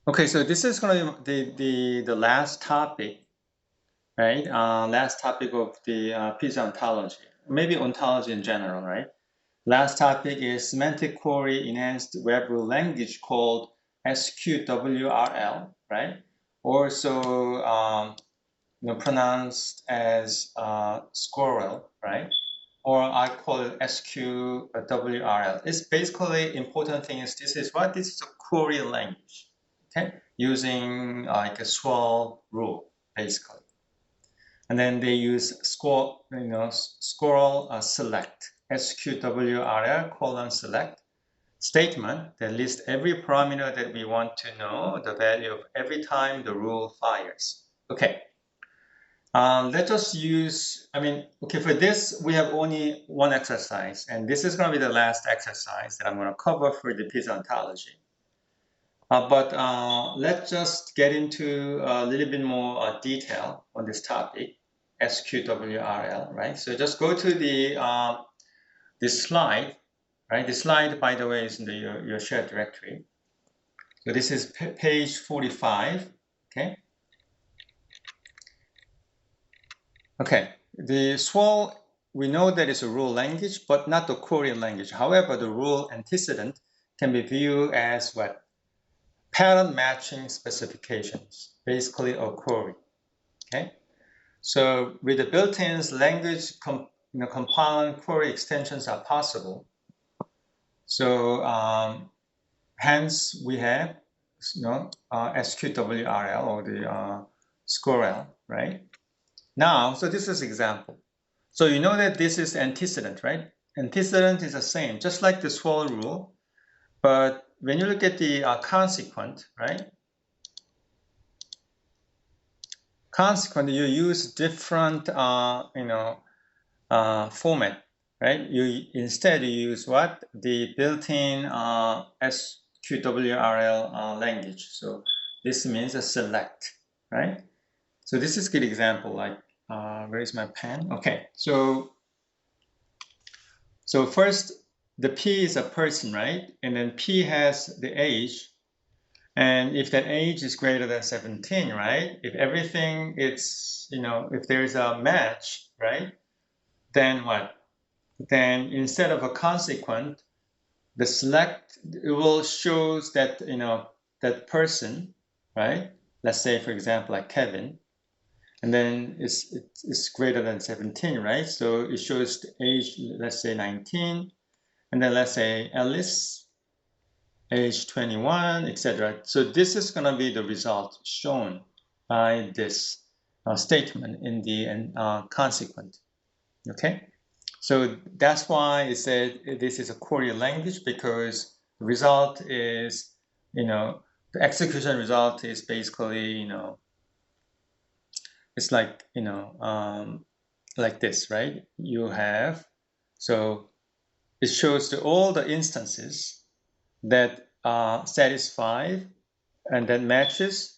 Okay, so this is going to be the last topic, right? Last topic of the PISA ontology, maybe ontology in general, right? Last topic is semantic query enhanced web rule language called SQWRL, right? Also, pronounced as SQWRL, right? Or I call it SQWRL. It's basically important thing is this is what? This is a query language, okay? Using like a SQL rule, basically. And then they use SQL, select, SQWRL : select statement that lists every parameter that we want to know the value of every time the rule fires. Okay. Let's just use, okay, for this, we have only one exercise, and this is going to be the last exercise that I'm going to cover for the PISA ontology. But let's just get into a little bit more detail on this topic, SQWRL, right? So just go to the this slide, right? The slide, by the way, is in your shared directory. So this is page 45, okay? Okay, the SQL, we know that it's a rule language, but not the query language. However, the rule antecedent can be viewed as what? Pattern matching specifications, basically a query, okay? So with the built-in language compiling query extensions are possible. So hence we have SQWRL or the SQWRL, right? Now, so this is example. So you know that this is antecedent, right? Antecedent is the same, just like the SQL rule. But when you look at the consequent, right? Consequent, you use different, format, right? Instead you use what? The built-in SQWRL language. So this means a select, right? So this is a good example. Like, where is my pen? Okay, so first, the P is a person, right? And then P has the age. And if that age is greater than 17, right? If everything is, if there's a match, right? Then what? Then instead of a consequent, the select, it will show that, that person, right? Let's say, for example, like Kevin. And then it's greater than 17, right? So it shows the age, let's say 19. And then let's say Alice, age 21, etc. So this is going to be the result shown by this statement in the consequent. Okay, so that's why it said this is a query language, because the result is, the execution result is basically, it's like, like this, right? You have, so it shows all the instances that are satisfied and that matches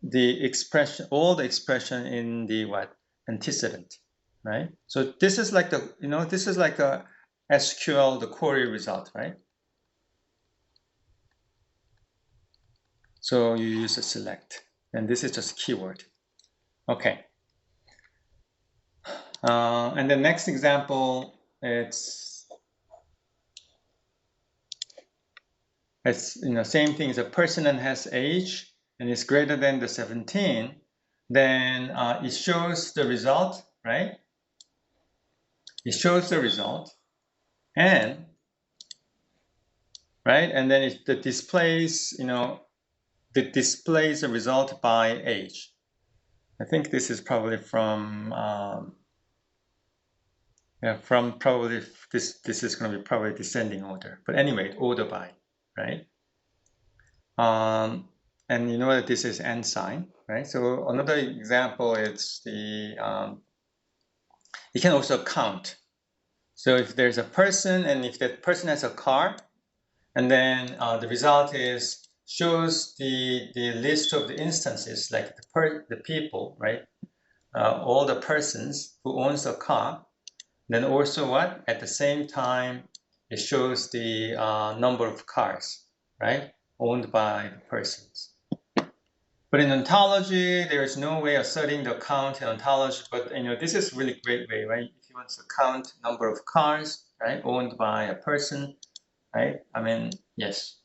the expression, all the expression in the what? Antecedent, right? So this is like the, this is like a SQL, the query result, right? So you use a select, and this is just keyword. Okay. And the next example, it's same thing. Is a person and has age and is greater than the 17, then it shows the result, right? It shows the result, and right, and then it displays, it displays the result by age. I think this is probably from probably this is going to be probably descending order. But anyway, order by, right? And you know that this is and sign, right? So another example is the you can also count. So if there's a person and if that person has a car, and then the result is shows the list of the instances, like the people, right? All the persons who owns a car. Then also what? At the same time, it shows the number of cars, right? Owned by the persons. But in ontology, there is no way of studying the count in ontology. But this is really great way, right? If you want to count number of cars, right, owned by a person, right? I mean, yes.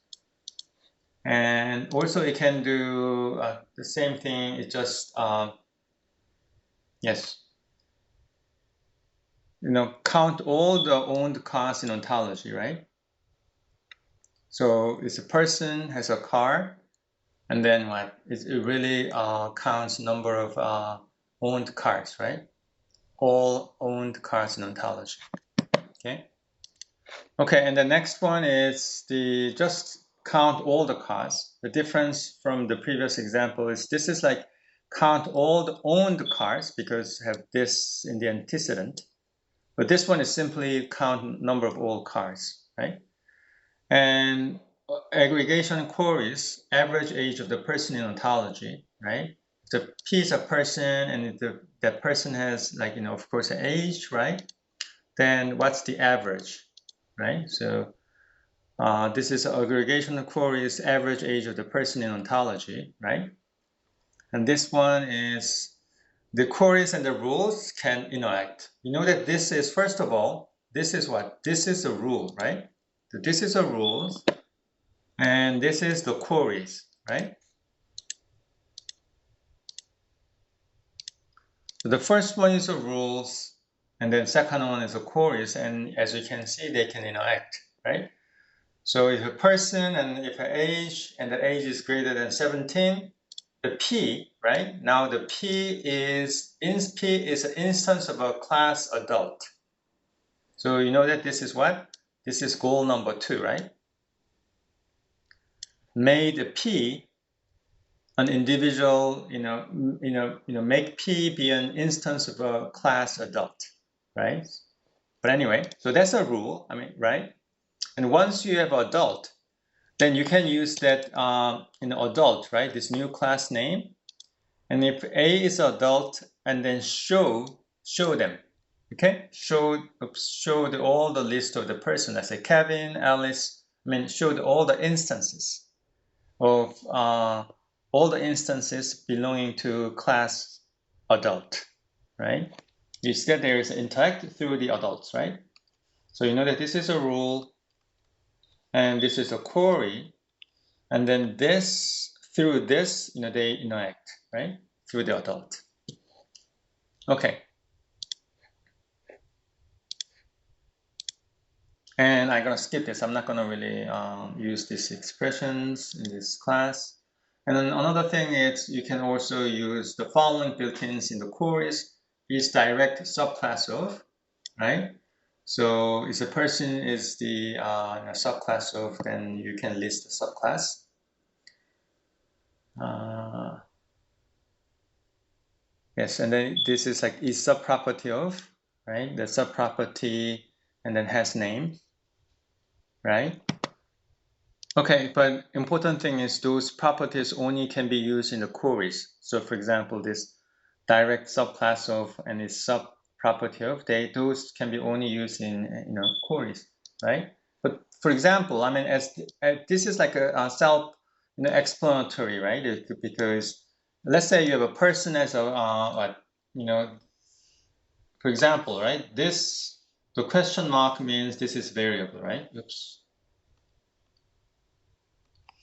And also, it can do the same thing. It just yes, count all the owned cars in ontology, right? So it's a person has a car, and then what? It really counts number of owned cars, right? All owned cars in ontology. Okay. Okay, and the next one is the just count all the cars. The difference from the previous example is this is like count all the owned cars because have this in the antecedent. But this one is simply count number of all cars, right? And aggregation queries, average age of the person in ontology, right? The P is a person, and if that person has, like, of course, an age, right? Then what's the average, right? So this is aggregation queries, average age of the person in ontology, right? And this one is the queries and the rules can interact. You know that this is, first of all, this is what? This is a rule, right? So this is a rule, and this is the queries, right? So the first one is the rules, and then second one is the queries, and as you can see, they can interact, right? So if a person and if an age, and the age is greater than 17, the P, right? Now the P is an instance of a class adult. So you know that this is what? This is goal number 2, right? Made P an individual, make P be an instance of a class adult, right? But anyway, so that's a rule, right? And once you have adult, then you can use that adult, right? This new class name. And if A is adult, and then show them, okay? Show all the list of the person. Let's say Kevin, Alice. Show all the instances of all the instances belonging to class adult, right? You see that there is interact through the adults, right? So you know that this is a rule, and this is a query, and then through this, they interact, right? Through the adult. Okay. And I'm gonna skip this. I'm not gonna really use these expressions in this class. And then another thing is you can also use the following built-ins in the queries is direct subclass of, right? So if a person is the subclass of, then you can list the subclass. Yes, and then this is like is subproperty of, right? The subproperty and then has name, right? Okay, but important thing is those properties only can be used in the queries. So for example, this direct subclass of and its subproperty of, those can be only used in queries, right? But for example, as this is like a self explanatory, right? Because let's say you have a person as a for example, right? The question mark means this is variable, right? Oops.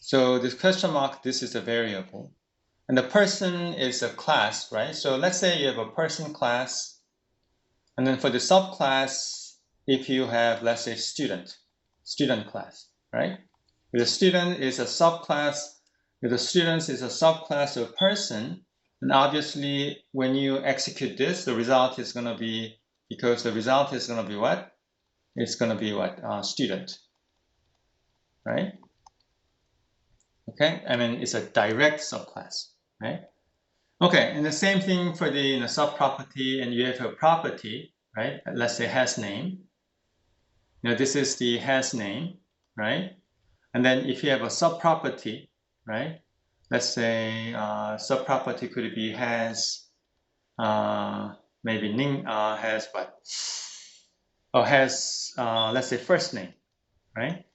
So this question mark, this is a variable. And the person is a class, right? So let's say you have a person class. And then for the subclass, if you have, let's say, student class, right? If the student is a subclass, if the students is a subclass of person, and obviously when you execute this, the result is going to be, because the result is going to be what? It's going to be what? Student, right? Okay, it's a direct subclass, right? Okay, and the same thing for the subproperty, and you have a property, right? Let's say has name. Now this is the has name, right? And then if you have a subproperty, right? Let's say subproperty could be has, maybe Ning has what? Or has, let's say first name, right?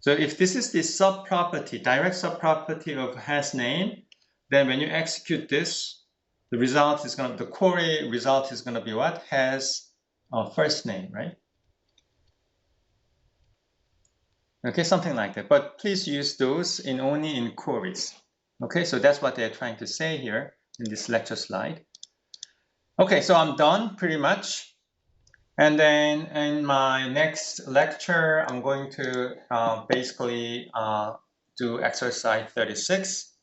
So if this is the subproperty, direct subproperty of has name, then when you execute this, the result is going to, the query result is going to be what? Has a first name, right? Okay, something like that. But please use those only in queries. Okay, so that's what they're trying to say here in this lecture slide. Okay, so I'm done pretty much. And then in my next lecture, I'm going to basically do exercise 36.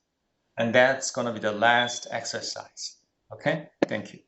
And that's going to be the last exercise. Okay, thank you.